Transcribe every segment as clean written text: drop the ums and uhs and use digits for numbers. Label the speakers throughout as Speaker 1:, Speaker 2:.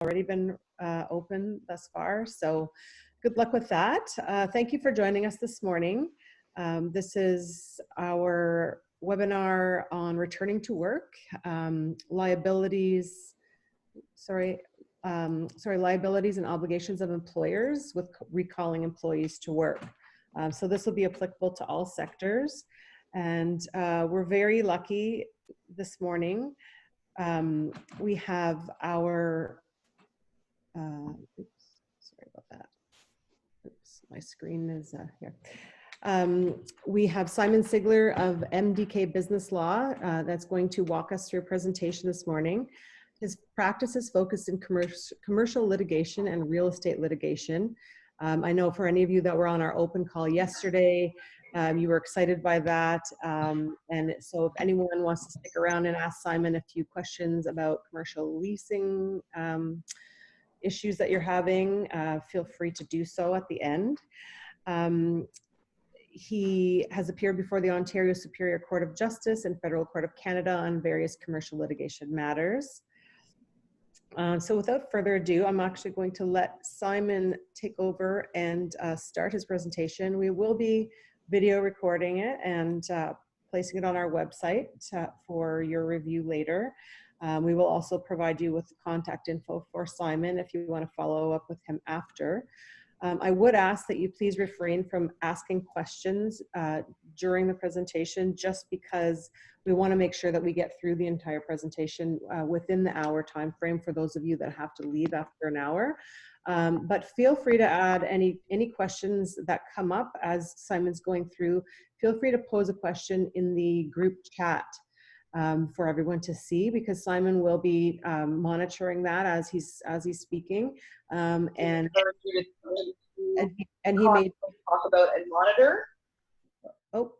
Speaker 1: already been open thus far. So good luck with that. Thank you for joining us this morning. This is our webinar on returning to work, liabilities and obligations of employers with recalling employees to work. So this will be applicable to all sectors. And we're very lucky this morning. We have our, oops, sorry about that. Oops, my screen is here. We have Simon Sigler of MDK Business Law that's going to walk us through a presentation this morning. His practice is focused in commercial litigation and real estate litigation. I know for any of you that were on our open call yesterday, you were excited by that. And so if anyone wants to stick around and ask Simon a few questions about commercial leasing issues that you're having, feel free to do so at the end. He has appeared before the Ontario Superior Court of Justice and Federal Court of Canada on various commercial litigation matters. So without further ado, I'm actually going to let Simon take over and start his presentation. We will be video recording it and placing it on our website for your review later. We will also provide you with contact info for Simon if you want to follow up with him after. I would ask that you please refrain from asking questions during the presentation, just because we want to make sure that we get through the entire presentation within the hour time frame for those of you that have to leave after an hour. But feel free to add any questions that come up as Simon's going through. Feel free to pose a question in the group chat for everyone to see, because Simon will be monitoring that as he's speaking, and he may
Speaker 2: talk about and monitor.
Speaker 1: Oh,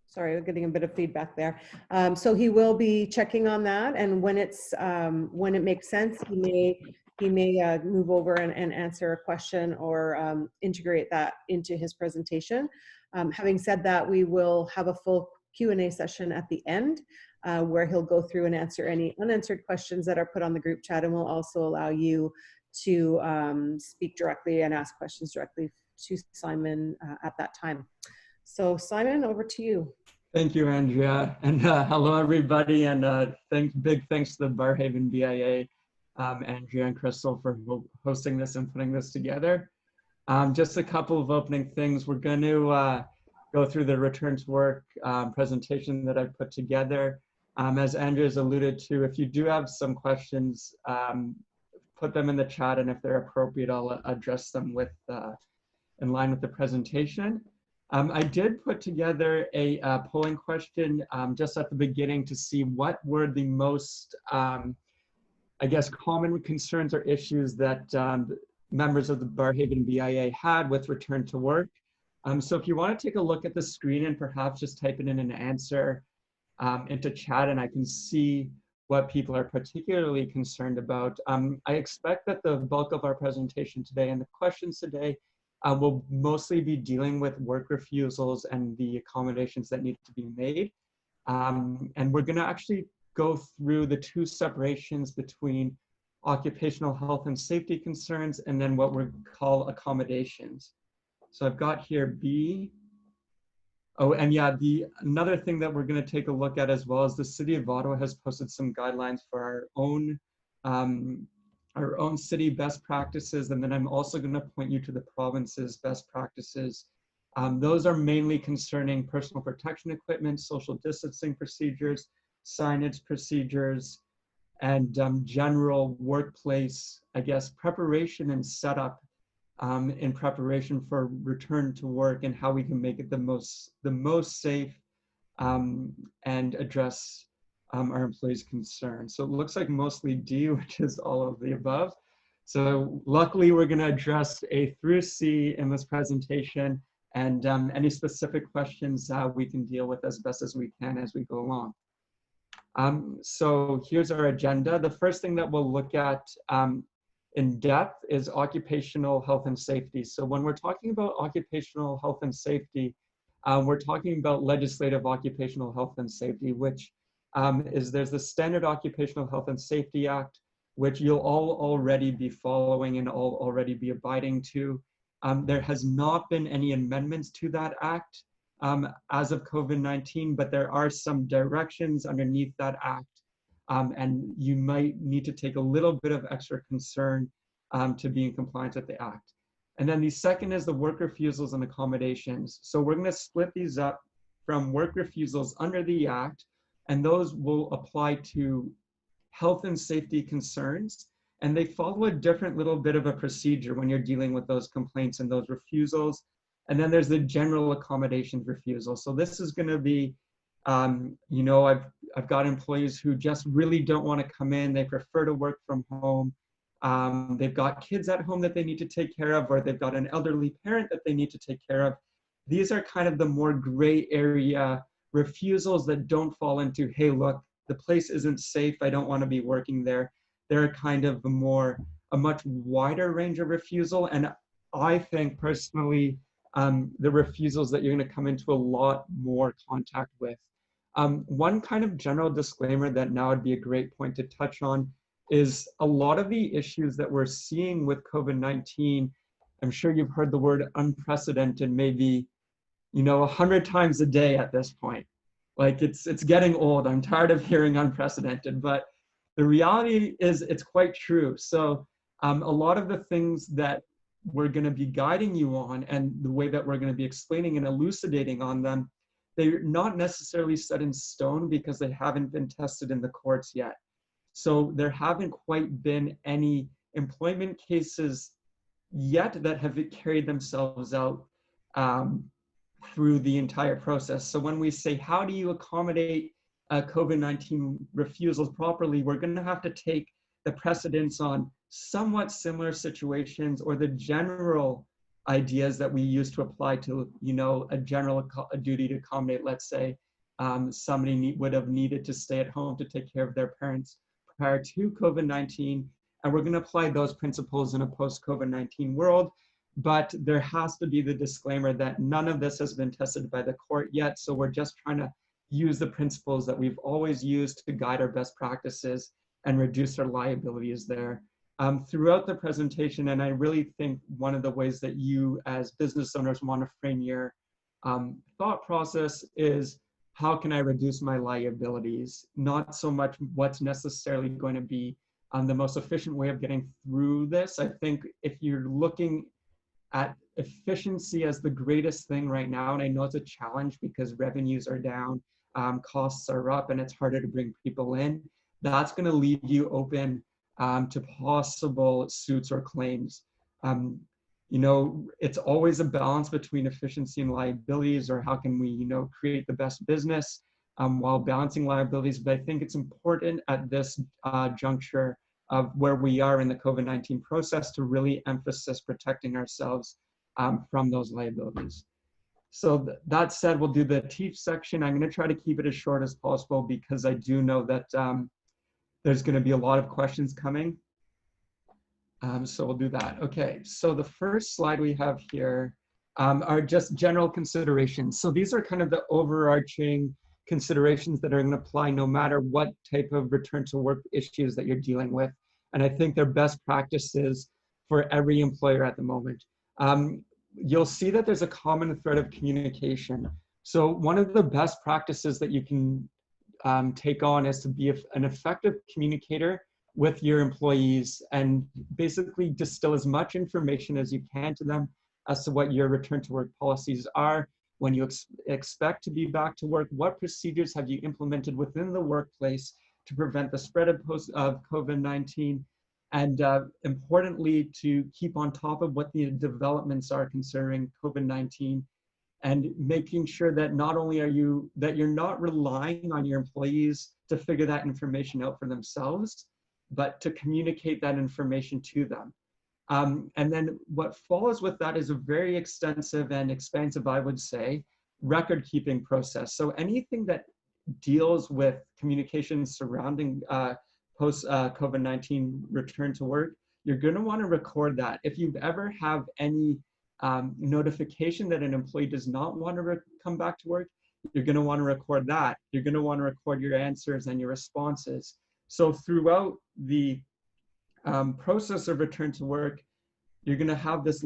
Speaker 1: sorry, I'm getting a bit of feedback there. So he will be checking on that, and when when it makes sense, he may move over and answer a question or integrate that into his presentation. Having said that, we will have a full Q&A session at the end where he'll go through and answer any unanswered questions that are put on the group chat, and we'll also allow you to speak directly and ask questions directly to Simon at that time. So Simon, over to you.
Speaker 3: Thank you, Andrea, and hello everybody, and big thanks to the Barrhaven BIA, Andrea and Crystal, for hosting this and putting this together. Just a couple of opening things. We're going to go through the return to work presentation that I've put together. As Andrea's alluded to, if you do have some questions, put them in the chat, and if they're appropriate, I'll address them in line with the presentation. I did put together a polling question just at the beginning to see what were the most, I guess, common concerns or issues that members of the Barrhaven BIA had with return to work. So if you want to take a look at the screen and perhaps just type it in an answer into chat, and I can see what people are particularly concerned about. I expect that the bulk of our presentation today and the questions today will mostly be dealing with work refusals and the accommodations that need to be made. And we're going to actually go through the two separations between occupational health and safety concerns and then what we call accommodations. So I've got here B. Oh, and yeah, another thing that we're going to take a look at as well is the City of Ottawa has posted some guidelines for our own city best practices, and then I'm also going to point you to the province's best practices. Those are mainly concerning personal protection equipment, social distancing procedures, signage procedures, and general workplace, I guess, preparation and setup in preparation for return to work, and how we can make it the most safe and address our employees' concerns. So it looks like mostly D, which is all of the above. So luckily, we're going to address A through C in this presentation, and any specific questions we can deal with as best as we can as we go along. So here's our agenda. The first thing that we'll look at in depth is occupational health and safety. So when we're talking about occupational health and safety, we're talking about legislative occupational health and safety, which there's the Standard Occupational Health and Safety Act, which you'll all already be following and all already be abiding to. There has not been any amendments to that act as of COVID-19, but there are some directions underneath that act. And you might need to take a little bit of extra concern to be in compliance with the act. And then the second is the work refusals and accommodations. So we're gonna split these up from work refusals under the act, and those will apply to health and safety concerns. And they follow a different little bit of a procedure when you're dealing with those complaints and those refusals. And then there's the general accommodations refusal. So this is gonna be, you know, I've got employees who just really don't wanna come in. They prefer to work from home. They've got kids at home that they need to take care of, or they've got an elderly parent that they need to take care of. These are kind of the more gray area refusals that don't fall into, hey, look, the place isn't safe, I don't want to be working there. They're kind of a much wider range of refusal. And I think personally, the refusals that you're going to come into a lot more contact with. One kind of general disclaimer that now would be a great point to touch on is a lot of the issues that we're seeing with COVID-19. I'm sure you've heard the word unprecedented maybe, you know, 100 times a day at this point. Like it's getting old. I'm tired of hearing unprecedented, but the reality is it's quite true. So a lot of the things that we're going to be guiding you on and the way that we're going to be explaining and elucidating on them, they're not necessarily set in stone because they haven't been tested in the courts yet. So there haven't quite been any employment cases yet that have carried themselves out through the entire process. So when we say, how do you accommodate COVID-19 refusals properly, we're going to have to take the precedence on somewhat similar situations or the general ideas that we used to apply to, you know, a duty to accommodate. Let's say somebody would have needed to stay at home to take care of their parents prior to COVID-19, and we're going to apply those principles in a post-COVID-19 world. But there has to be the disclaimer that none of this has been tested by the court yet. So we're just trying to use the principles that we've always used to guide our best practices and reduce our liabilities there. Throughout the presentation, and I really think one of the ways that you as business owners want to frame your thought process is, how can I reduce my liabilities? Not so much what's necessarily going to be the most efficient way of getting through this. I think if you're looking at efficiency as the greatest thing right now, and I know it's a challenge because revenues are down, costs are up, and it's harder to bring people in, that's going to leave you open to possible suits or claims. You know, it's always a balance between efficiency and liabilities, or how can we, you know, create the best business while balancing liabilities. But I think it's important at this juncture of where we are in the COVID-19 process to really emphasize protecting ourselves from those liabilities. So that said, we'll do the teach section. I'm going to try to keep it as short as possible because I do know that there's going to be a lot of questions coming. So we'll do that. Okay, so the first slide we have here are just general considerations. So these are kind of the overarching considerations that are going to apply no matter what type of return to work issues that you're dealing with. And I think they're best practices for every employer at the moment. You'll see that there's a common thread of communication. So one of the best practices that you can take on is to be an effective communicator with your employees and basically distill as much information as you can to them as to what your return to work policies are, when you expect to be back to work, what procedures have you implemented within the workplace to prevent the spread of COVID-19, and importantly, to keep on top of what the developments are concerning COVID-19, and making sure that not only you're not relying on your employees to figure that information out for themselves, but to communicate that information to them. And then what follows with that is a very extensive and expansive, I would say, record-keeping process. So anything that deals with communication surrounding post-COVID-19 return to work, you're going to want to record that. If you've ever have any notification that an employee does not want to come back to work, you're going to want to record that. You're going to want to record your answers and your responses. So throughout the process of return to work, you're going to have this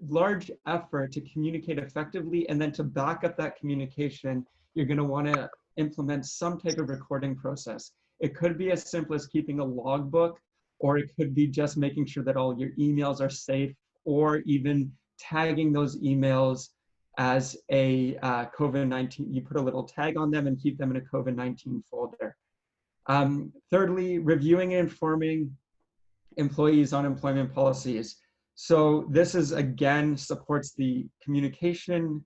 Speaker 3: large effort to communicate effectively, and then to back up that communication, you're going to want to implement some type of recording process. It could be as simple as keeping a logbook, or it could be just making sure that all your emails are safe, or even tagging those emails as a COVID-19. You put a little tag on them and keep them in a COVID-19 folder. Thirdly, reviewing and informing employees on employment policies. So this is, again, supports the communication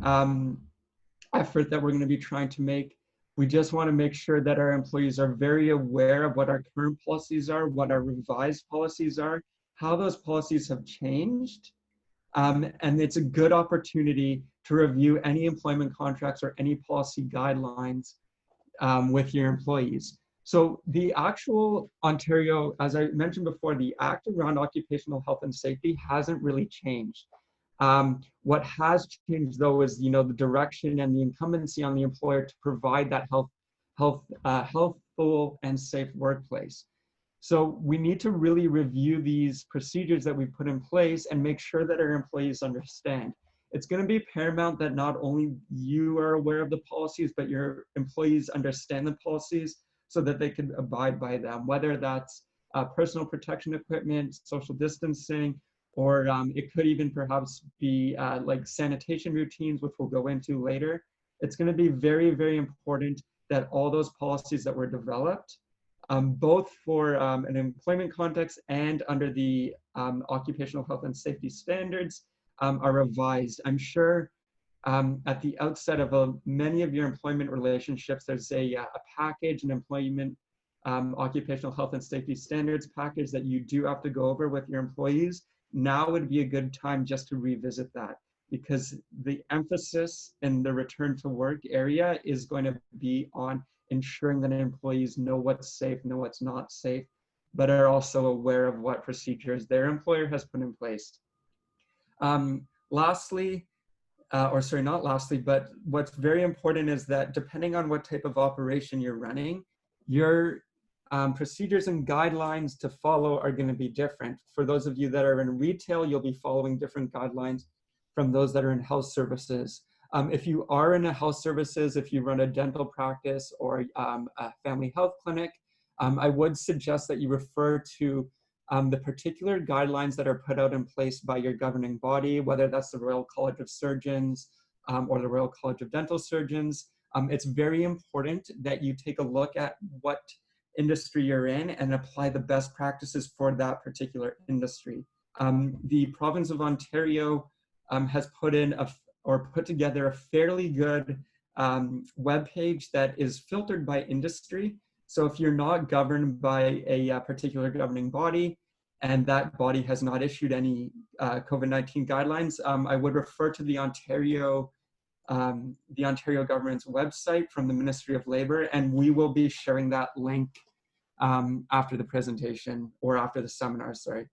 Speaker 3: effort that we're going to be trying to make. We just want to make sure that our employees are very aware of what our current policies are, what our revised policies are, how those policies have changed. And it's a good opportunity to review any employment contracts or any policy guidelines with your employees. So the actual Ontario, as I mentioned before, the act around occupational health and safety hasn't really changed. What has changed, though, is the direction and the incumbency on the employer to provide that healthful and safe workplace. So we need to really review these procedures that we put in place and make sure that our employees understand. It's going to be paramount that not only you are aware of the policies, but your employees understand the policies so that they can abide by them, whether that's personal protection equipment, social distancing, or it could even perhaps be like sanitation routines, which we'll go into later. It's going to be very, very important that all those policies that were developed, both for an employment context and under the occupational health and safety standards, are revised. I'm sure at the outset of many of your employment relationships, there's a package, an employment occupational health and safety standards package that you do have to go over with your employees. Now would be a good time just to revisit that, because the emphasis in the return to work area is going to be on ensuring that employees know what's safe, know what's not safe, but are also aware of what procedures their employer has put in place. Lastly, not lastly, but what's very important is that depending on what type of operation you're running, your procedures and guidelines to follow are going to be different. For those of you that are in retail, you'll be following different guidelines from those that are in health services. If you are in a health services, if you run a dental practice or a family health clinic, I would suggest that you refer to the particular guidelines that are put out in place by your governing body, whether that's the Royal College of Surgeons or the Royal College of Dental Surgeons. It's very important that you take a look at what industry you're in and apply the best practices for that particular industry. The province of Ontario has put together a fairly good webpage that is filtered by industry. So if you're not governed by a particular governing body and that body has not issued any COVID-19 guidelines, I would refer to the Ontario government's website from the Ministry of Labor, and we will be sharing that link after the presentation or after the seminar, sorry.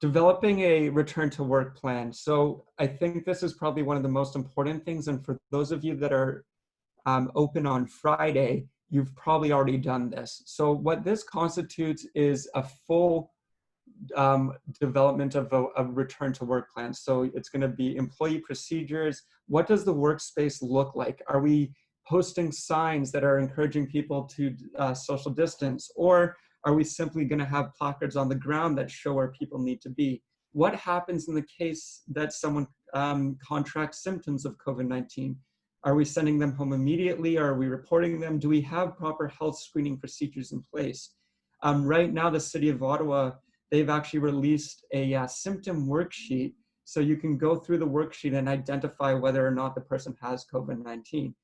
Speaker 3: Developing a return to work plan. So I think this is probably one of the most important things. And for those of you that are open on Friday, you've probably already done this. So what this constitutes is a full development of a return to work plan. So it's going to be employee procedures. What does the workspace look like? Are we posting signs that are encouraging people to social distance? Or are we simply going to have placards on the ground that show where people need to be? What happens in the case that someone contracts symptoms of COVID-19? Are we sending them home immediately? Are we reporting them? Do we have proper health screening procedures in place? Right now, the City of Ottawa, they've actually released a symptom worksheet. So you can go through the worksheet and identify whether or not the person has COVID-19.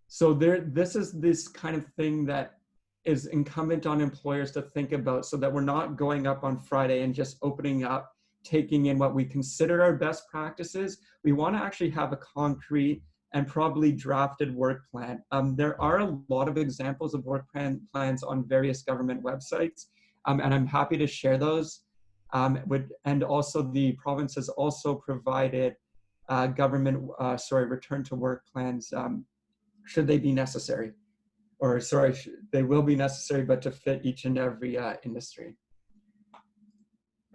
Speaker 3: So this is this kind of thing that is incumbent on employers to think about, so that we're not going up on Friday and just opening up, taking in what we consider our best practices. We want to actually have a concrete and probably drafted work plan. There are a lot of examples of work plans on various government websites, and I'm happy to share those. And also the province has also provided return to work plans should they be necessary. or sorry, they will be necessary, but to fit each and every industry.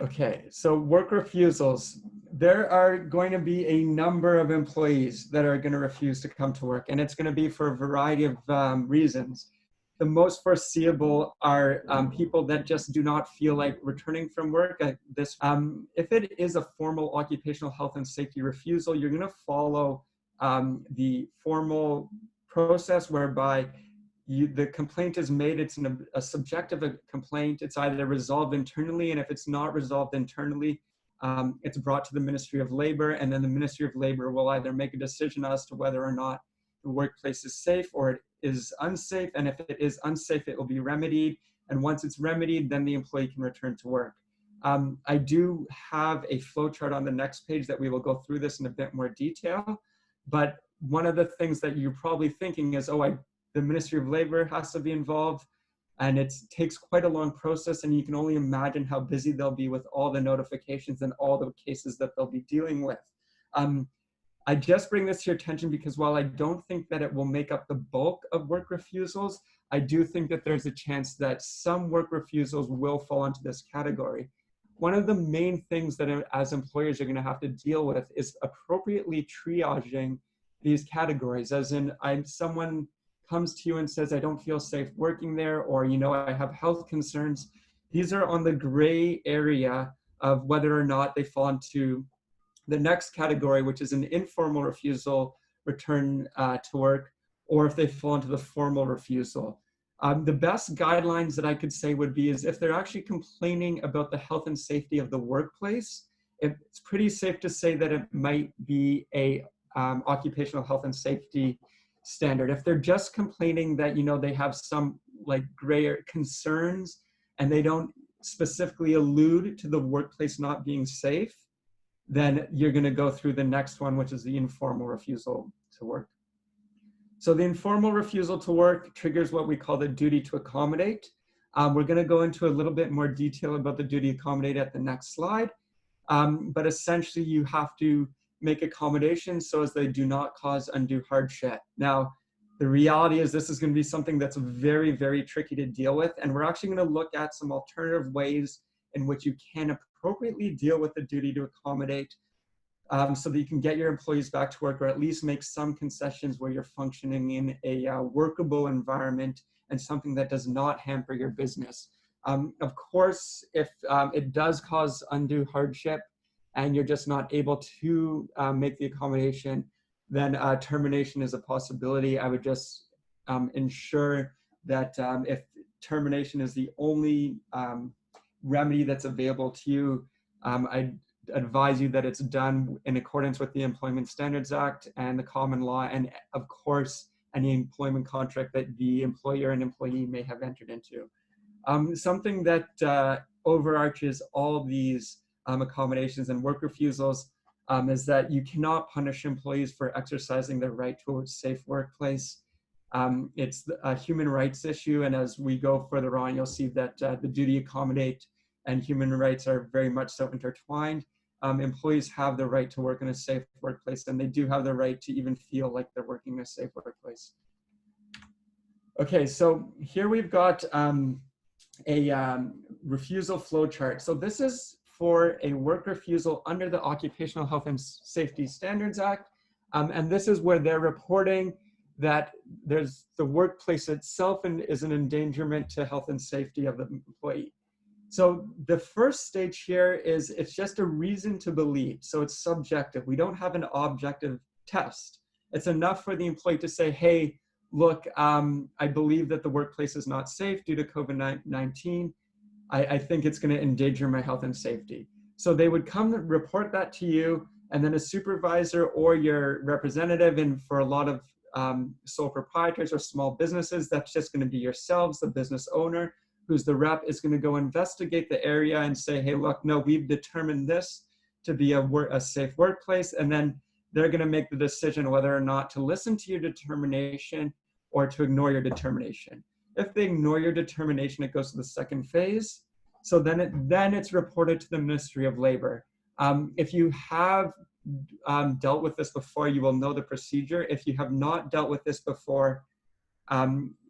Speaker 3: Okay, so work refusals. There are going to be a number of employees that are going to refuse to come to work, and it's going to be for a variety of reasons. The most foreseeable are people that just do not feel like returning from work. If it is a formal occupational health and safety refusal, you're going to follow the formal process whereby the complaint is made. It's a subjective complaint. It's either resolved internally, and if it's not resolved internally, it's brought to the Ministry of Labor, and then the Ministry of Labor will either make a decision as to whether or not the workplace is safe or it is unsafe, and if it is unsafe, it will be remedied, and once it's remedied, then the employee can return to work. I do have a flow chart on the next page that we will go through this in a bit more detail, but one of the things that you're probably thinking is, the Ministry of Labor has to be involved, and it takes quite a long process, and you can only imagine how busy they'll be with all the notifications and all the cases that they'll be dealing with. I just bring this to your attention because while I don't think that it will make up the bulk of work refusals, I do think that there's a chance that some work refusals will fall into this category. One of the main things that as employers are going to have to deal with is appropriately triaging these categories, as in someone comes to you and says, I don't feel safe working there, or, I have health concerns. These are on the gray area of whether or not they fall into the next category, which is an informal refusal, return to work, or if they fall into the formal refusal. The best guidelines that I could say would be is if they're actually complaining about the health and safety of the workplace, it's pretty safe to say that it might be a occupational health and safety standard. If they're just complaining that, they have some grayer concerns and they don't specifically allude to the workplace not being safe, then you're going to go through the next one, which is the informal refusal to work. So the informal refusal to work triggers what we call the duty to accommodate. We're going to go into a little bit more detail about the duty to accommodate at the next slide. But essentially you have to make accommodations so as they do not cause undue hardship. Now, the reality is this is going to be something that's very, very tricky to deal with. And we're actually going to look at some alternative ways in which you can appropriately deal with the duty to accommodate so that you can get your employees back to work, or at least make some concessions where you're functioning in a workable environment and something that does not hamper your business. Of course, if it does cause undue hardship and you're just not able to make the accommodation, then termination is a possibility. I would just ensure that if termination is the only remedy that's available to you, I advise you that it's done in accordance with the Employment Standards Act and the common law, and of course, any employment contract that the employer and employee may have entered into. Something that overarches all these accommodations and work refusals is that you cannot punish employees for exercising their right to a safe workplace. It's a human rights issue, and as we go further on, you'll see that the duty to accommodate and human rights are very much so intertwined. Employees have the right to work in a safe workplace, and they do have the right to even feel like they're working in a safe workplace. Okay, so here we've got a refusal flow chart. So this is for a work refusal under the Occupational Health and Safety Standards Act. And this is where they're reporting that there's the workplace itself and is an endangerment to health and safety of the employee. So the first stage here is it's just a reason to believe. So it's subjective. We don't have an objective test. It's enough for the employee to say, hey, look, I believe that the workplace is not safe due to COVID-19. I think it's going to endanger my health and safety. So they would come and report that to you, and then a supervisor or your representative, and for a lot of sole proprietors or small businesses, that's just going to be yourselves, the business owner, who's the rep, is going to go investigate the area and say, hey, look, no, we've determined this to be a safe workplace. And then they're going to make the decision whether or not to listen to your determination or to ignore your determination. If they ignore your determination, it goes to the second phase. So then it's reported to the Ministry of Labor. If you have dealt with this before, you will know the procedure. If you have not dealt with this before,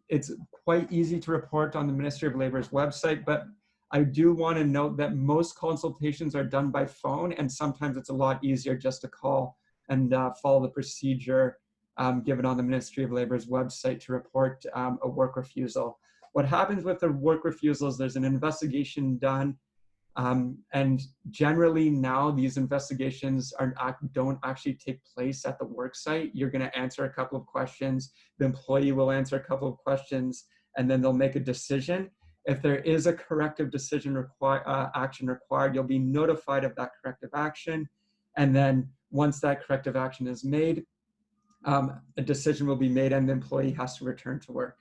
Speaker 3: it's quite easy to report on the Ministry of Labor's website, but I do want to note that most consultations are done by phone, and sometimes it's a lot easier just to call and follow the procedure given on the Ministry of Labor's website to report a work refusal. What happens with the work refusal is there's an investigation done, and generally now these investigations don't actually take place at the work site. You're going to answer a couple of questions, the employee will answer a couple of questions, and then they'll make a decision. If there is a corrective decision action required, you'll be notified of that corrective action. And then once that corrective action is made, a decision will be made and the employee has to return to work.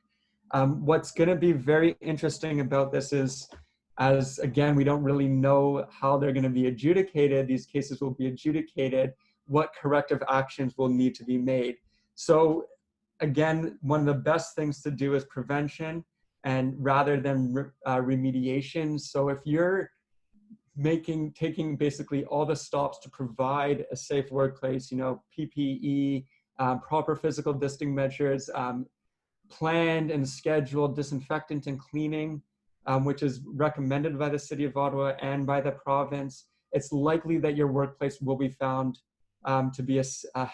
Speaker 3: What's going to be very interesting about this is, as again, we don't really know how they're going to be adjudicated, these cases will be adjudicated, what corrective actions will need to be made. So again, one of the best things to do is prevention, and rather than remediation. So if you're taking basically all the stops to provide a safe workplace, you know, PPE, proper physical distancing measures, planned and scheduled disinfectant and cleaning, which is recommended by the City of Ottawa and by the province, it's likely that your workplace will be found to be a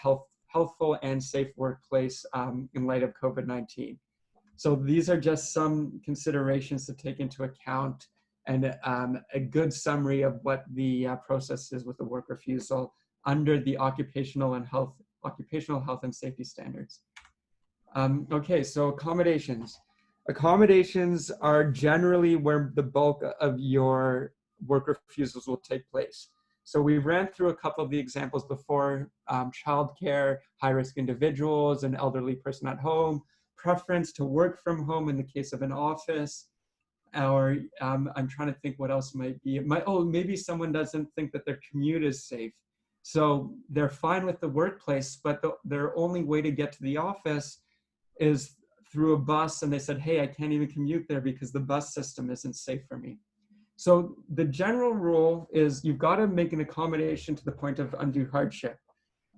Speaker 3: healthful and safe workplace in light of COVID-19. So these are just some considerations to take into account, and a good summary of what the process is with the work refusal under the occupational health and safety standards. Okay, so accommodations. Accommodations are generally where the bulk of your work refusals will take place. So we ran through a couple of the examples before: childcare, high-risk individuals, an elderly person at home, preference to work from home in the case of an office, or I'm trying to think what else might be. Maybe someone doesn't think that their commute is safe. So they're fine with the workplace, but their only way to get to the office is through a bus, and they said, hey, I can't even commute there because the bus system isn't safe for me. So the general rule is you've got to make an accommodation to the point of undue hardship.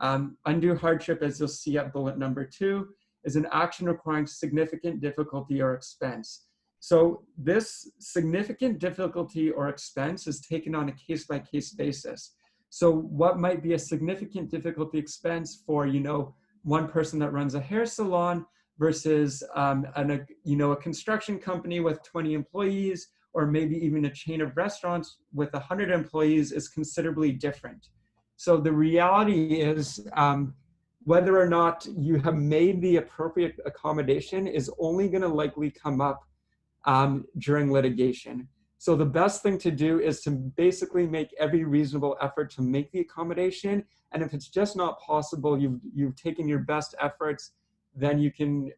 Speaker 3: Undue hardship, as you'll see at bullet number 2, is an action requiring significant difficulty or expense. So this significant difficulty or expense is taken on a case-by-case basis. So what might be a significant difficulty expense for, you know, one person that runs a hair salon versus a construction company with 20 employees, or maybe even a chain of restaurants with 100 employees, is considerably different. So the reality is whether or not you have made the appropriate accommodation is only going to likely come up during litigation. So the best thing to do is to basically make every reasonable effort to make the accommodation. And if it's just not possible, you've taken your best efforts, then you can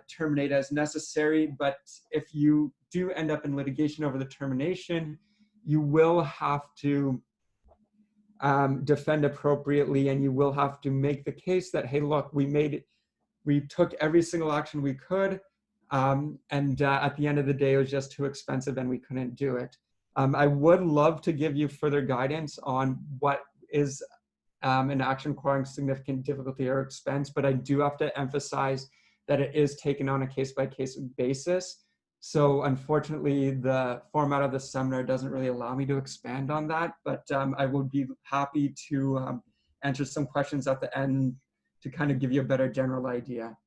Speaker 3: terminate as necessary. But if you do end up in litigation over the termination, you will have to defend appropriately, and you will have to make the case that, hey, look, we took every single action we could, and at the end of the day, it was just too expensive and we couldn't do it. I would love to give you further guidance on what is an action requiring significant difficulty or expense, but I do have to emphasize that it is taken on a case-by-case basis. So unfortunately, the format of the seminar doesn't really allow me to expand on that, but I would be happy to answer some questions at the end to kind of give you a better general idea.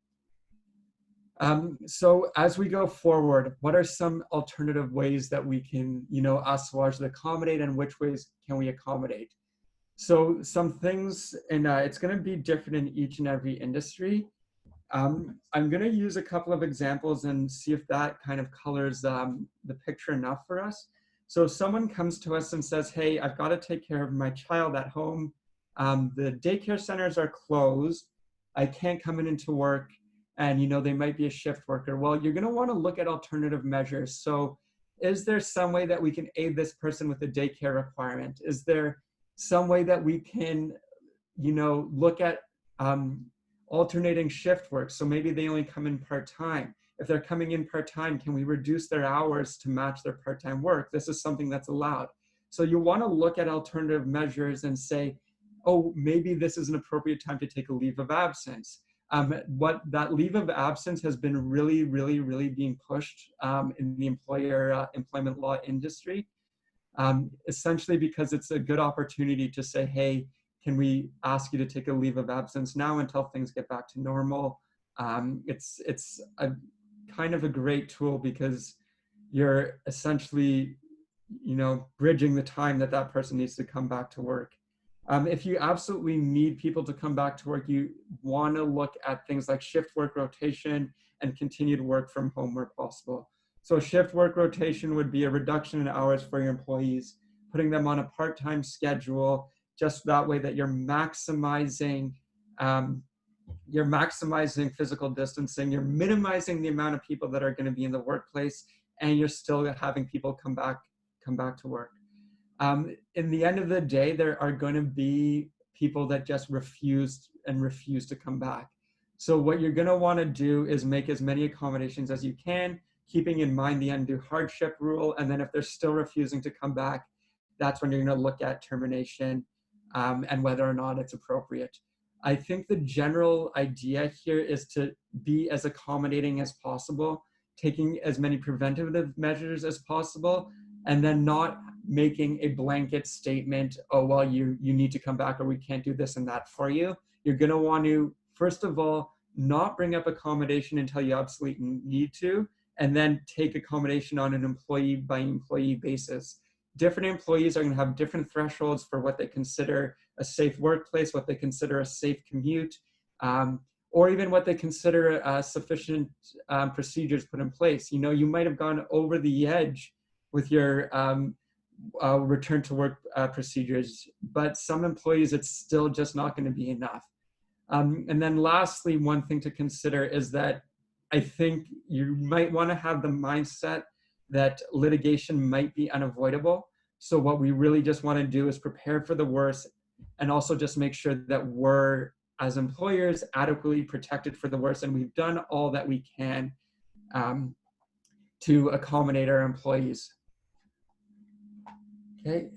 Speaker 3: So as we go forward, what are some alternative ways that we can, us largely accommodate, and which ways can we accommodate? So some things, and it's going to be different in each and every industry. I'm going to use a couple of examples and see if that kind of colors the picture enough for us. So if someone comes to us and says, hey, I've got to take care of my child at home. The daycare centers are closed. I can't come into work. And, they might be a shift worker. Well, you're going to want to look at alternative measures. So is there some way that we can aid this person with a daycare requirement? Is there some way that we can, look at alternating shift work? So maybe they only come in part-time. If they're coming in part-time, can we reduce their hours to match their part-time work? This is something that's allowed. So you want to look at alternative measures and say, oh, maybe this is an appropriate time to take a leave of absence. what that leave of absence has been really being pushed in the employment law industry, essentially because it's a good opportunity to say, hey, can we ask you to take a leave of absence now until things get back to normal? It's a kind of a great tool because you're essentially, bridging the time that that person needs to come back to work. If you absolutely need people to come back to work, you want to look at things like shift work rotation and continued work from home where possible. So shift work rotation would be a reduction in hours for your employees, putting them on a part-time schedule, just that way that you're maximizing physical distancing, you're minimizing the amount of people that are going to be in the workplace, and you're still having people come back to work. In the end of the day, there are going to be people that just refuse to come back. So what you're going to want to do is make as many accommodations as you can, keeping in mind the undue hardship rule. And then if they're still refusing to come back, that's when you're going to look at termination and whether or not it's appropriate. I think the general idea here is to be as accommodating as possible, taking as many preventative measures as possible, and then not making a blanket statement, oh, well, you need to come back or we can't do this and that for you. You're going to want to, first of all, not bring up accommodation until you absolutely need to, and then take accommodation on an employee by employee basis. Different employees are going to have different thresholds for what they consider a safe workplace, what they consider a safe commute, or even what they consider sufficient procedures put in place. You might have gone over the edge with your return to work procedures, but some employees, it's still just not going to be enough. And then lastly, one thing to consider is that I think you might want to have the mindset that litigation might be unavoidable. So what we really just want to do is prepare for the worst, and also just make sure that we're, as employers, adequately protected for the worst, and we've done all that we can to accommodate our employees. Okay,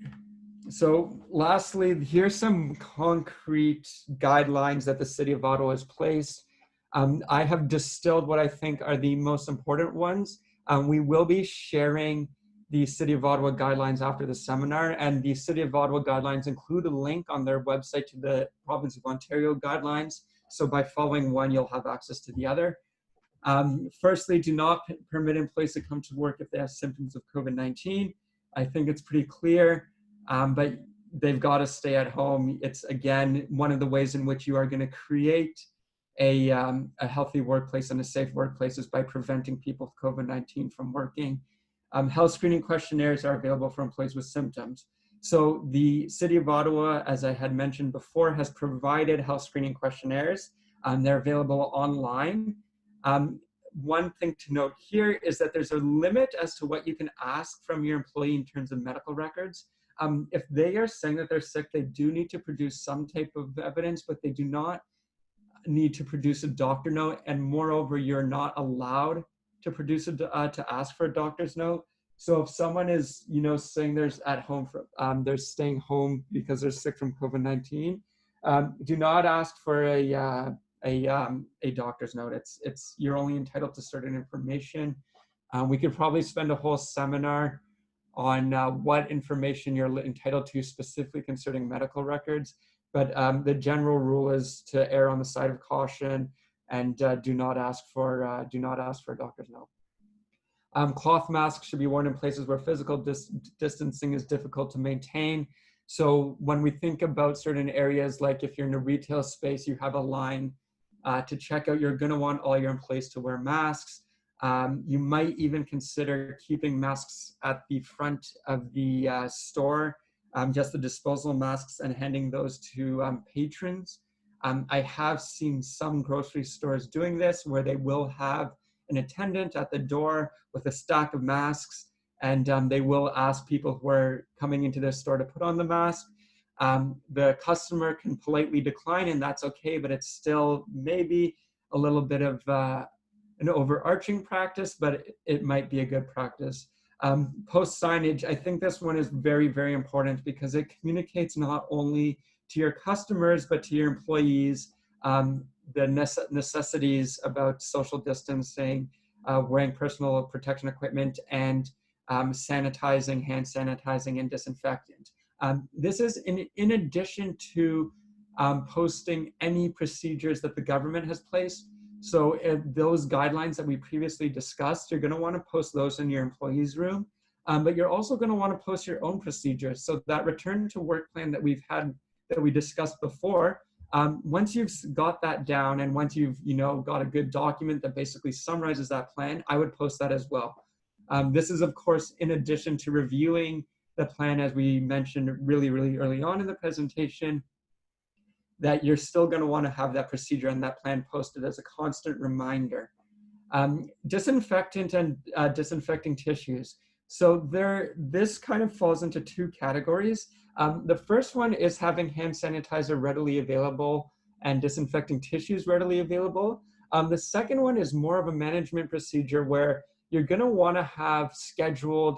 Speaker 3: so lastly, here's some concrete guidelines that the City of Ottawa has placed. I have distilled what I think are the most important ones. We will be sharing the City of Ottawa guidelines after the seminar, and the City of Ottawa guidelines include a link on their website to the Province of Ontario guidelines. So by following one, you'll have access to the other. Firstly, do not permit employees to come to work if they have symptoms of COVID-19. I think it's pretty clear, but they've got to stay at home. It's, again, one of the ways in which you are going to create a healthy workplace and a safe workplace is by preventing people with COVID-19 from working. Health screening questionnaires are available for employees with symptoms. So the City of Ottawa, as I had mentioned before, has provided health screening questionnaires. They're available online. One thing to note here is that there's a limit as to what you can ask from your employee in terms of medical records. If they are saying that they're sick, they do need to produce some type of evidence, but they do not need to produce a doctor note. And moreover, you're not allowed to produce to ask for a doctor's note. So if someone is, saying they're staying home because they're sick from COVID-19, do not ask for a doctor's note. You're only entitled to certain information. We could probably spend a whole seminar on what information you're entitled to specifically concerning medical records. But the general rule is to err on the side of caution and do not ask for a doctor's note. Cloth masks should be worn in places where physical distancing is difficult to maintain. So when we think about certain areas, like if you're in a retail space, you have a line to check out, you're going to want all your employees to wear masks. You might even consider keeping masks at the front of the store, just the disposable masks, and handing those to patrons. I have seen some grocery stores doing this, where they will have an attendant at the door with a stack of masks, and they will ask people who are coming into their store to put on the mask. The customer can politely decline, and that's okay, but it's still maybe a little bit of an overarching practice, but it might be a good practice. Post signage, I think this one is very, very important because it communicates not only to your customers, but to your employees necessities about social distancing, wearing personal protection equipment, and sanitizing, hand sanitizing, and disinfectant. This is in addition to posting any procedures that the government has placed. So if those guidelines that we previously discussed, you're going to want to post those in your employees' room, but you're also going to want to post your own procedures. So that return to work plan that we discussed before, once you've got that down and once you've got a good document that basically summarizes that plan, I would post that as well. This is, of course, in addition to reviewing the plan, as we mentioned really, really early on in the presentation, that you're still going to want to have that procedure and that plan posted as a constant reminder. Disinfectant and disinfecting tissues. So this kind of falls into two categories. The first one is having hand sanitizer readily available and disinfecting tissues readily available. The second one is more of a management procedure where you're going to want to have scheduled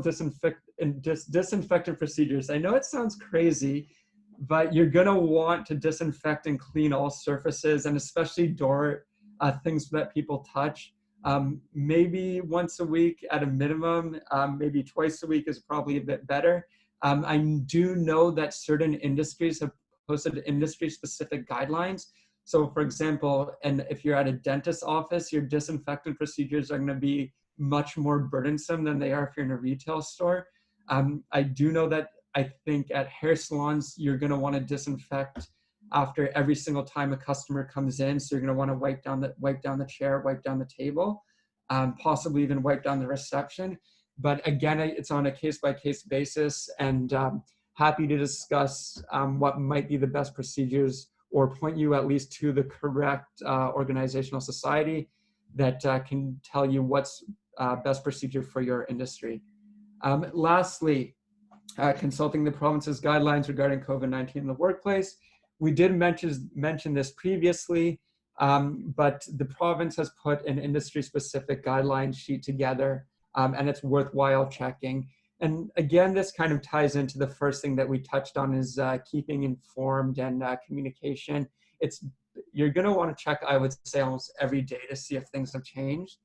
Speaker 3: disinfectant procedures. I know it sounds crazy, but you're going to want to disinfect and clean all surfaces, and especially door things that people touch. Maybe once a week at a minimum, maybe twice a week is probably a bit better. I do know that certain industries have posted industry-specific guidelines. So for example, and if you're at a dentist's office, your disinfectant procedures are going to be much more burdensome than they are if you're in a retail store. I do know that I think at hair salons, you're going to want to disinfect after every single time a customer comes in. So you're going to want to wipe down the chair, wipe down the table, possibly even wipe down the reception. But again, it's on a case-by-case basis, and happy to discuss what might be the best procedures or point you at least to the correct organizational society that can tell you what's best procedure for your industry. Lastly, consulting the province's guidelines regarding COVID-19 in the workplace. We did mention this previously, but the province has put an industry-specific guideline sheet together, and it's worthwhile checking. And again, this kind of ties into the first thing that we touched on is keeping informed and communication. You're going to want to check, I would say, almost every day to see if things have changed.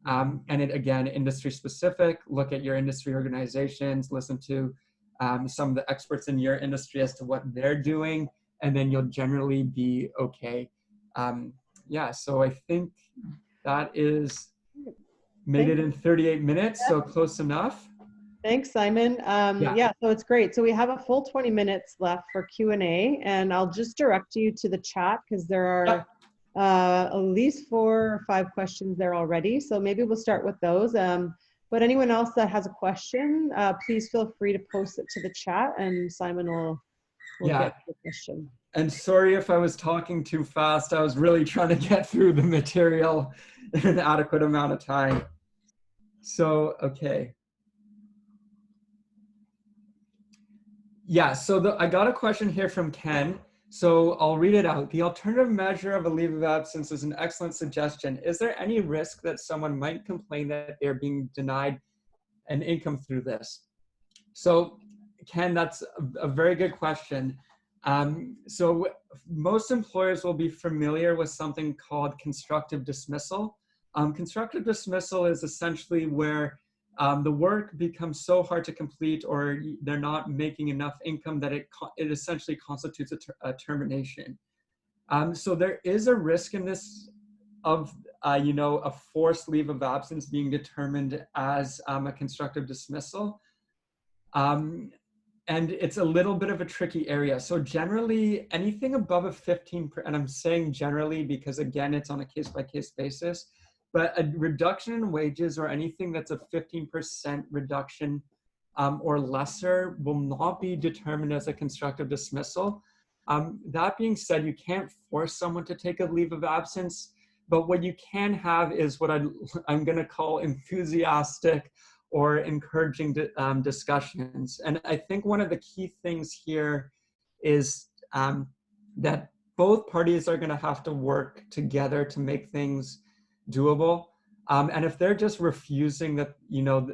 Speaker 3: And it, again, industry-specific, look at your industry organizations, listen to some of the experts in your industry as to what they're doing, and then you'll generally be okay. Yeah, so I think that made it in 38 minutes, so close enough.
Speaker 1: Thanks, Simon. Yeah, so it's great. So we have a full 20 minutes left for Q&A, and I'll just direct you to the chat because there are at least 4 or 5 questions there already. So maybe we'll start with those. But anyone else that has a question, please feel free to post it to the chat, and Simon will get the question.
Speaker 3: And sorry if I was talking too fast. I was really trying to get through the material in an adequate amount of time. So, okay. Yeah, so I got a question here from Ken. So I'll read it out. The alternative measure of a leave of absence is an excellent suggestion. Is there any risk that someone might complain that they're being denied an income through this? So Ken, that's a very good question. So most employers will be familiar with something called constructive dismissal. Constructive dismissal is essentially where the work becomes so hard to complete or they're not making enough income that it essentially constitutes a termination. So there is a risk in this of a forced leave of absence being determined as a constructive dismissal. And it's a little bit of a tricky area. So generally anything above a 15%, and I'm saying generally because again, it's on a case-by-case basis, but a reduction in wages or anything that's a 15% reduction or lesser will not be determined as a constructive dismissal. That being said, you can't force someone to take a leave of absence, but what you can have is what I'm gonna call enthusiastic or encouraging discussions. And I think one of the key things here is that both parties are gonna have to work together to make things doable. And if they're just refusing that,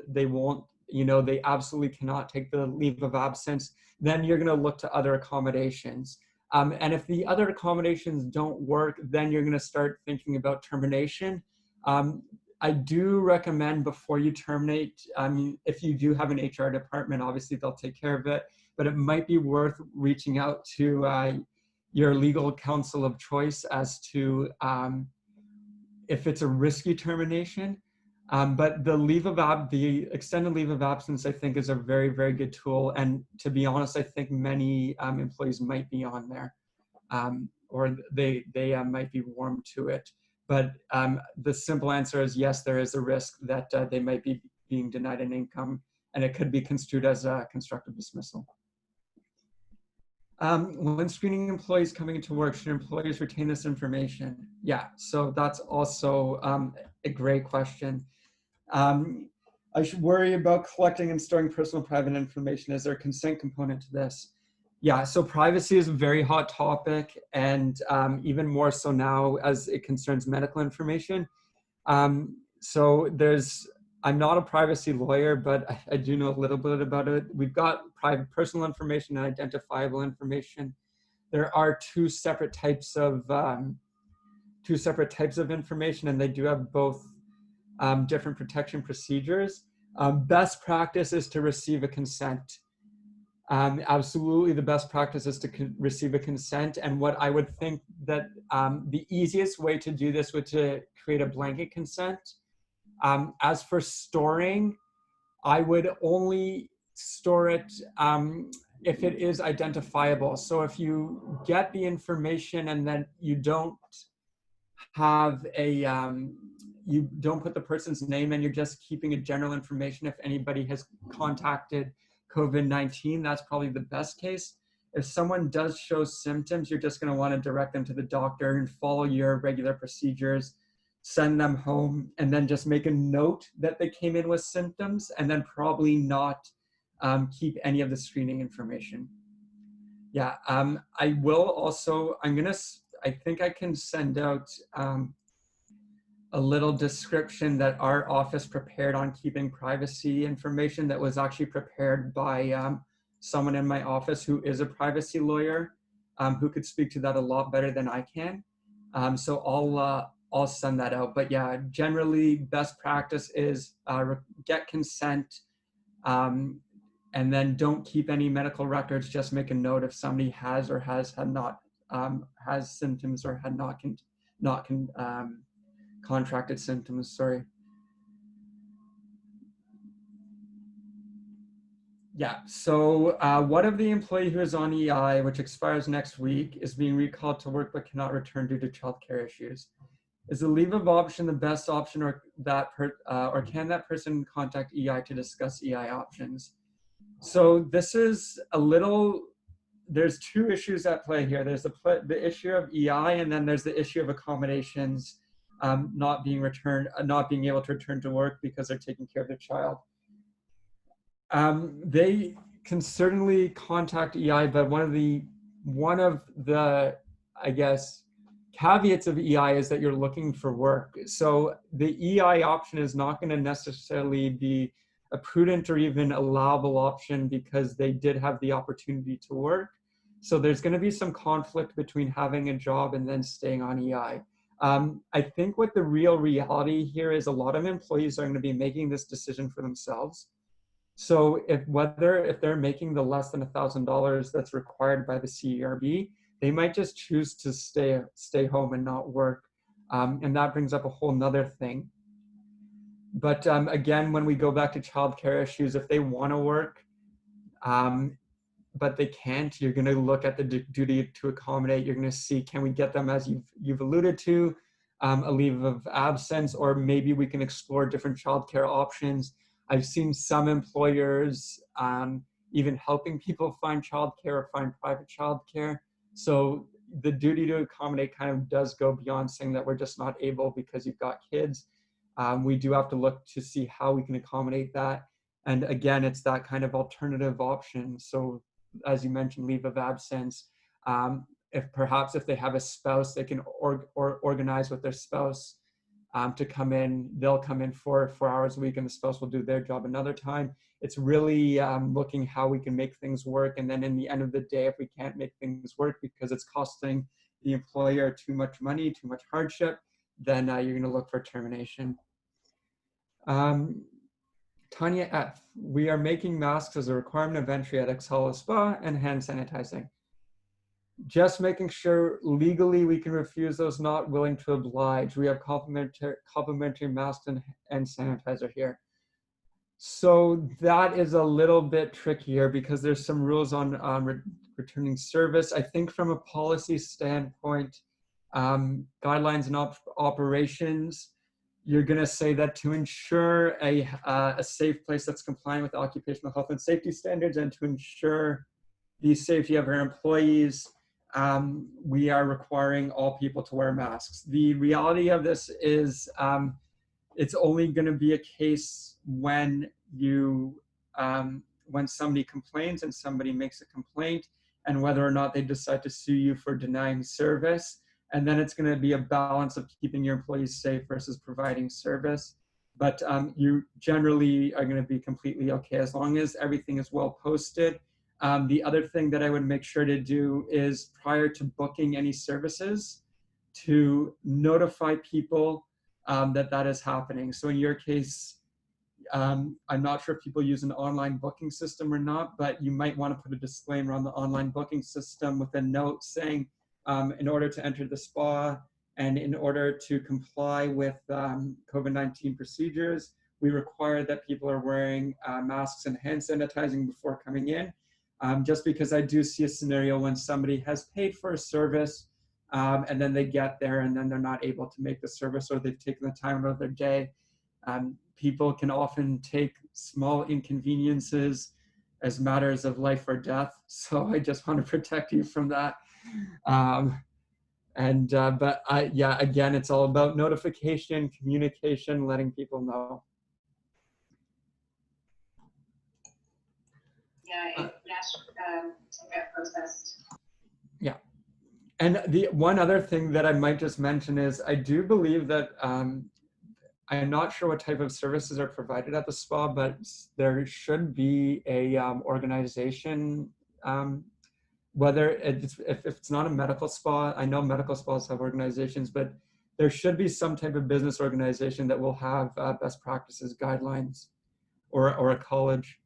Speaker 3: they won't, they absolutely cannot take the leave of absence, then you're gonna look to other accommodations. And if the other accommodations don't work, then you're going to start thinking about termination. I do recommend before you terminate, if you do have an HR department, obviously they'll take care of it, but it might be worth reaching out to your legal counsel of choice as to if it's a risky termination. But the extended leave of absence, I think, is a very, very good tool. And to be honest, I think many employees might be on there, or they might be warm to it. But the simple answer is yes, there is a risk that they might be being denied an income, and it could be construed as a constructive dismissal. When screening employees coming into work, should employers retain this information? Yeah, so that's also a great question. I should worry about collecting and storing personal private information. Is there a consent component to this? Yeah, so privacy is a very hot topic, and even more so now as it concerns medical information. So I'm not a privacy lawyer, but I do know a little bit about it. We've got private personal information and identifiable information. There are two separate types of information, and they do have both different protection procedures. Best practice is to receive a consent. Absolutely, the best practice is to receive a consent. And what I would think that the easiest way to do this would to create a blanket consent. As for storing, I would only store it if it is identifiable. So if you get the information and then you don't have you don't put the person's name and you're just keeping a general information if anybody has contacted COVID-19, that's probably the best case. If someone does show symptoms, you're just going to want to direct them to the doctor and follow your regular procedures, send them home, and then just make a note that they came in with symptoms, and then probably not keep any of the screening information. Yeah, I will also, I think I can send out a little description that our office prepared on keeping privacy information that was actually prepared by someone in my office who is a privacy lawyer, who could speak to that a lot better than I can. So I'll send that out. But yeah, generally best practice is get consent, and then don't keep any medical records. Just make a note if somebody has or has symptoms or had not contracted symptoms, sorry. Yeah, so what if the employee who is on EI, which expires next week, is being recalled to work but cannot return due to childcare issues? Is the leave of option the best option, or can that person contact EI to discuss EI options? So this is there's two issues at play here. There's the issue of EI, and then there's the issue of accommodations not being able to return to work because they're taking care of their child. They can certainly contact EI, but one of the I guess caveats of EI is that you're looking for work. So the EI option is not going to necessarily be a prudent or even allowable option because they did have the opportunity to work. So there's going to be some conflict between having a job and then staying on EI. I think what the real reality here is a lot of employees are going to be making this decision for themselves. So if they're making the less than $1,000 that's required by the CERB, they might just choose to stay home and not work. And that brings up a whole nother thing. But again, when we go back to childcare issues, if they want to work, but they can't, you're going to look at the duty to accommodate. You're going to see, can we get them, as you've alluded to, a leave of absence, or maybe we can explore different childcare options. I've seen some employers even helping people find childcare or find private childcare. So the duty to accommodate kind of does go beyond saying that we're just not able because you've got kids. We do have to look to see how we can accommodate that. And again, it's that kind of alternative option. So as you mentioned, leave of absence. If they have a spouse, they can organize with their spouse to come in. They'll come in for 4 hours a week, and the spouse will do their job another time. It's really looking how we can make things work. And then in the end of the day, if we can't make things work because it's costing the employer too much money, too much hardship, then you're going to look for termination. Tanya F. We are making masks as a requirement of entry at Exhala Spa and hand sanitizing. Just making sure legally we can refuse those, not willing to oblige. We have complimentary masks and sanitizer here. So that is a little bit trickier because there's some rules on returning service. I think from a policy standpoint, guidelines and operations, you're going to say that to ensure a safe place that's compliant with occupational health and safety standards and to ensure the safety of our employees, we are requiring all people to wear masks. The reality of this is it's only going to be a case when when somebody complains and somebody makes a complaint, and whether or not they decide to sue you for denying service. And then it's going to be a balance of keeping your employees safe versus providing service. But you generally are going to be completely okay as long as everything is well posted. The other thing that I would make sure to do is prior to booking any services, to notify people that is happening. So in your case, I'm not sure if people use an online booking system or not, but you might want to put a disclaimer on the online booking system with a note saying, in order to enter the spa and in order to comply with COVID-19 procedures, we require that people are wearing masks and hand sanitizing before coming in. Just because I do see a scenario when somebody has paid for a service and then they get there and then they're not able to make the service, or they've taken the time out of their day. People can often take small inconveniences as matters of life or death. So I just want to protect you from that. But yeah, again, it's all about notification, communication, letting people know.
Speaker 2: Yeah, get processed.
Speaker 3: Yeah. And the one other thing that I might just mention is I do believe that I'm not sure what type of services are provided at the spa, but there should be a organization, whether if it's not a medical spa. I know medical spas have organizations, but there should be some type of business organization that will have best practices guidelines, or a college.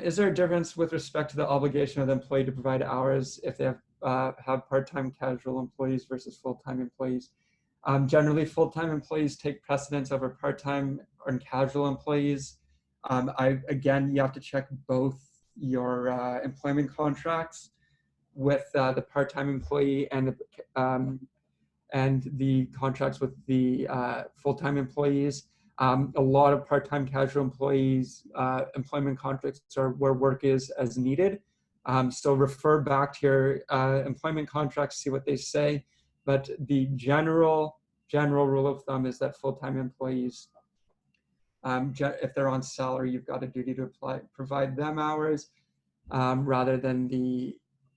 Speaker 3: Is there a difference with respect to the obligation of the employee to provide hours if they have part-time casual employees versus full-time employees? Generally, full-time employees take precedence over part-time and casual employees. Again, you have to check both your employment contracts with the part-time employee and the contracts with the full-time employees. A lot of part-time casual employees, employment contracts are where work is as needed. So refer back to your employment contracts, see what they say. But the general rule of thumb is that full-time employees, if they're on salary, you've got a duty to provide them hours rather than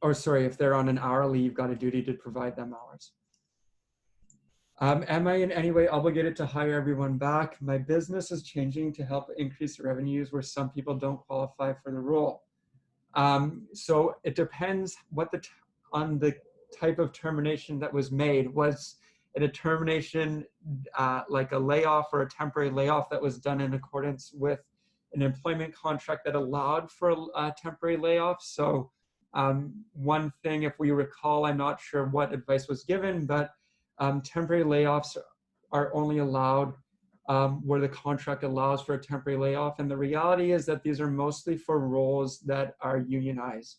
Speaker 3: if they're on an hourly, you've got a duty to provide them hours. Am I in any way obligated to hire everyone back? My business is changing to help increase revenues where some people don't qualify for the role. So it depends on the type of termination that was made. Was it a termination like a layoff or a temporary layoff that was done in accordance with an employment contract that allowed for a temporary layoff? So one thing, if we recall, I'm not sure what advice was given, but temporary layoffs are only allowed where the contract allows for a temporary layoff. And the reality is that these are mostly for roles that are unionized.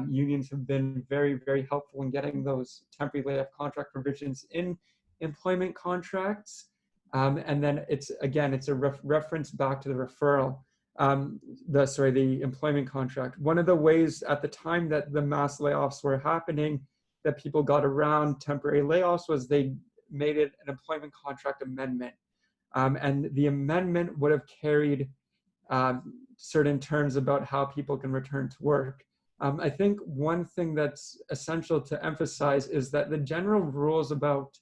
Speaker 3: Unions have been very, very helpful in getting those temporary layoff contract provisions in employment contracts. And then it's a reference back to the referral, the employment contract. One of the ways at the time that the mass layoffs were happening that people got around temporary layoffs was they made it an employment contract amendment. And the amendment would have carried certain terms about how people can return to work. I think one thing that's essential to emphasize is that the general rules about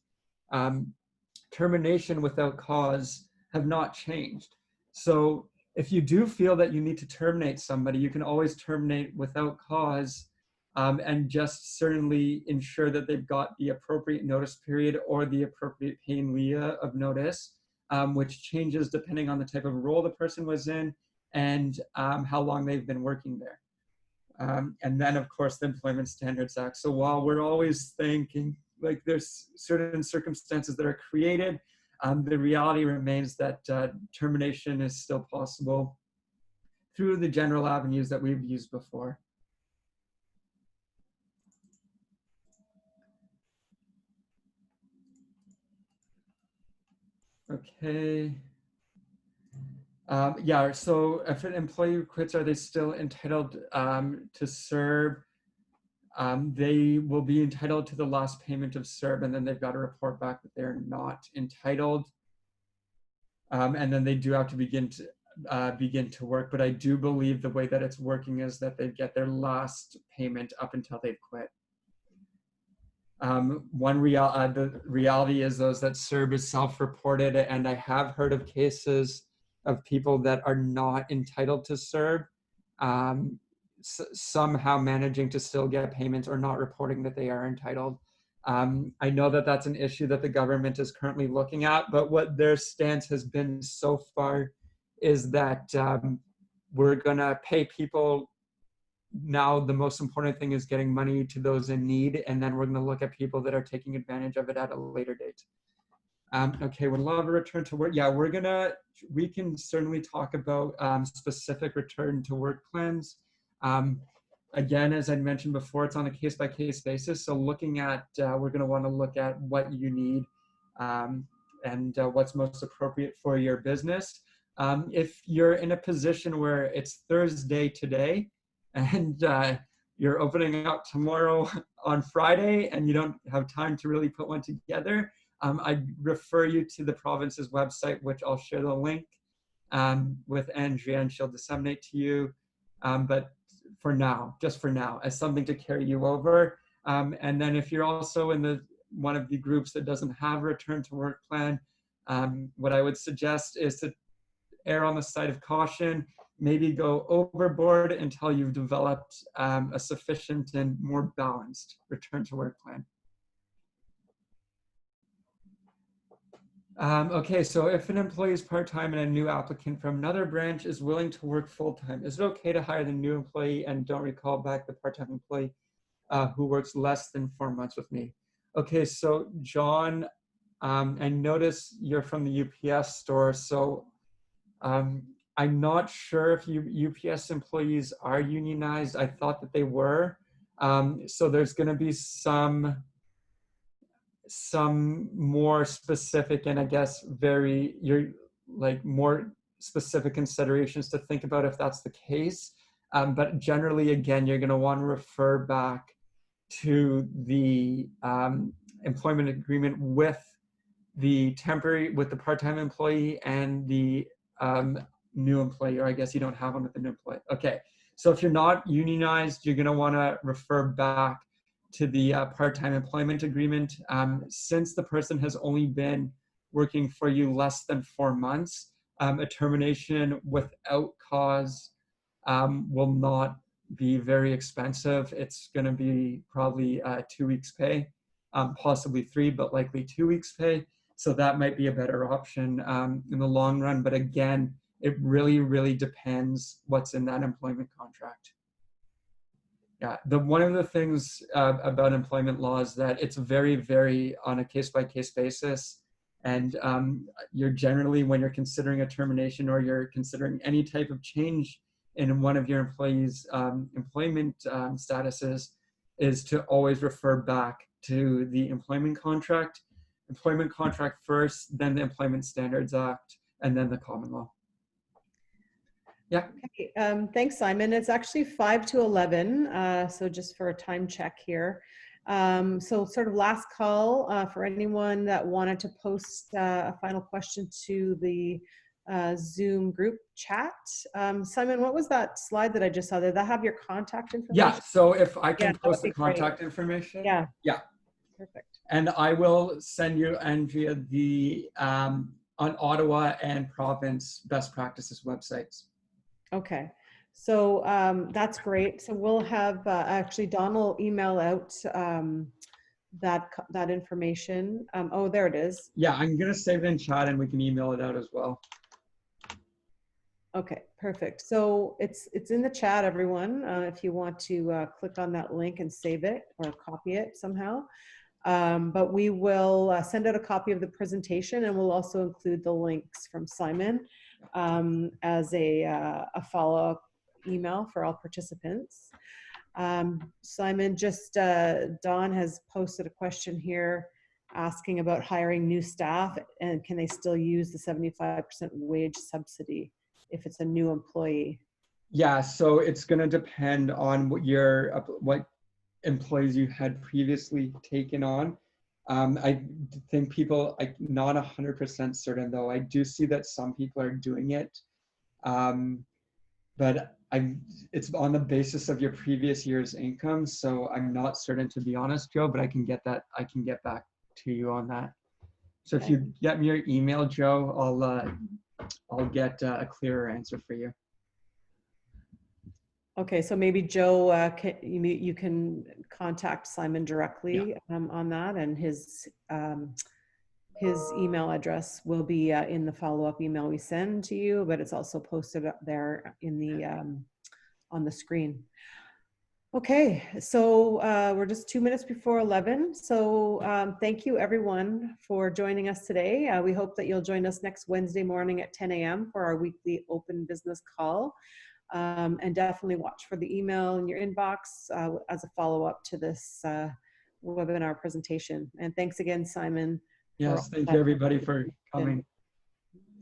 Speaker 3: termination without cause have not changed. So if you do feel that you need to terminate somebody, you can always terminate without cause, and just certainly ensure that they've got the appropriate notice period or the appropriate pay in lieu of notice, which changes depending on the type of role the person was in and how long they've been working there. And then, of course, the Employment Standards Act. So while we're always thinking like there's certain circumstances that are created, the reality remains that termination is still possible through the general avenues that we've used before. Okay. Yeah, so if an employee quits, are they still entitled to CERB? They will be entitled to the last payment of CERB, and then they've got to report back that they're not entitled. And then they do have to begin to work. But I do believe the way that it's working is that they get their last payment up until they've quit. The reality is those that CERB is self-reported, and I have heard of cases of people that are not entitled to CERB, somehow managing to still get payments or not reporting that they are entitled. I know that that's an issue that the government is currently looking at, but what their stance has been so far is that we're gonna pay people. Now the most important thing is getting money to those in need, and then we're going to look at people that are taking advantage of it at a later date. Okay, would love a return to work. Yeah, we can certainly talk about specific return to work plans. Again, as I mentioned before, it's on a case-by-case basis. So looking at, we're going to want to look at what you need and what's most appropriate for your business. If you're in a position where it's Thursday today, and you're opening up tomorrow on Friday and you don't have time to really put one together, I'd refer you to the province's website, which I'll share the link with Andrea, and she'll disseminate to you. But for now, just for now, as something to carry you over. And then if you're also in one of the groups that doesn't have a return to work plan, what I would suggest is to err on the side of caution. Maybe go overboard until you've developed a sufficient and more balanced return to work plan. Okay, so if an employee is part-time and a new applicant from another branch is willing to work full-time, is it okay to hire the new employee and don't recall back the part-time employee who works less than 4 months with me? Okay, so John, I notice you're from the UPS store, so I'm not sure if UPS employees are unionized. I thought that they were. So there's going to be some more specific and I guess more specific considerations to think about if that's the case. But generally, again, you're going to want to refer back to the employment agreement with the part-time employee and the new employee, or I guess you don't have one with the new employee. Okay, so if you're not unionized, you're going to want to refer back to the part-time employment agreement. Since the person has only been working for you less than 4 months, a termination without cause will not be very expensive. It's going to be probably 2 weeks pay, possibly 3, but likely 2 weeks pay. So that might be a better option in the long run. But again, it really, really depends what's in that employment contract. Yeah, one of the things about employment law is that it's very, very on a case-by-case basis. And you're generally, when you're considering a termination or you're considering any type of change in one of your employees' employment statuses, is to always refer back to the employment contract first, then the Employment Standards Act, and then the common law. Yeah.
Speaker 1: Okay, thanks, Simon. It's actually 5 to 11, so just for a time check here. So sort of last call for anyone that wanted to post a final question to the Zoom group chat. Simon, what was that slide that I just saw? Did that have your contact information?
Speaker 3: Yeah, so if I can
Speaker 1: Yeah,
Speaker 3: post the contact information.
Speaker 1: Yeah.
Speaker 3: Yeah.
Speaker 1: Perfect.
Speaker 3: And I will send you, Andrea, the on Ottawa and province best practices websites.
Speaker 1: Okay. So that's great. So we'll have, actually Don will email out that information. Oh, there it is.
Speaker 3: Yeah, I'm going to save it in chat and we can email it out as well.
Speaker 1: Okay, perfect. So it's in the chat, everyone. If you want to click on that link and save it or copy it somehow. But we will send out a copy of the presentation, and we'll also include the links from Simon as a follow-up email for all participants. Simon, just Don has posted a question here asking about hiring new staff, and can they still use the 75% wage subsidy if it's a new employee?
Speaker 3: Yeah, so it's going to depend on what employees you had previously taken on. I think people, I'm not 100% certain though. I do see that some people are doing it, but it's on the basis of your previous year's income. So I'm not certain, to be honest, Joe, but I can get back to you on that. So if you get me your email, Joe, I'll get a clearer answer for you.
Speaker 1: Okay, so maybe Joe, you can contact Simon directly on that, and his email address will be in the follow-up email we send to you, but it's also posted up there in the on the screen. Okay, so we're just 2 minutes before 11. So thank you everyone for joining us today. We hope that you'll join us next Wednesday morning at 10 a.m. for our weekly open business call. And definitely watch for the email in your inbox as a follow-up to this webinar presentation. And thanks again, Simon.
Speaker 3: Yes, thank you everybody for coming.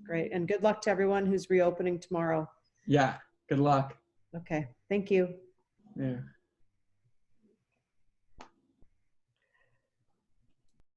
Speaker 1: Great, and good luck to everyone who's reopening tomorrow.
Speaker 3: Yeah, good luck.
Speaker 1: Okay, thank you.
Speaker 3: Yeah.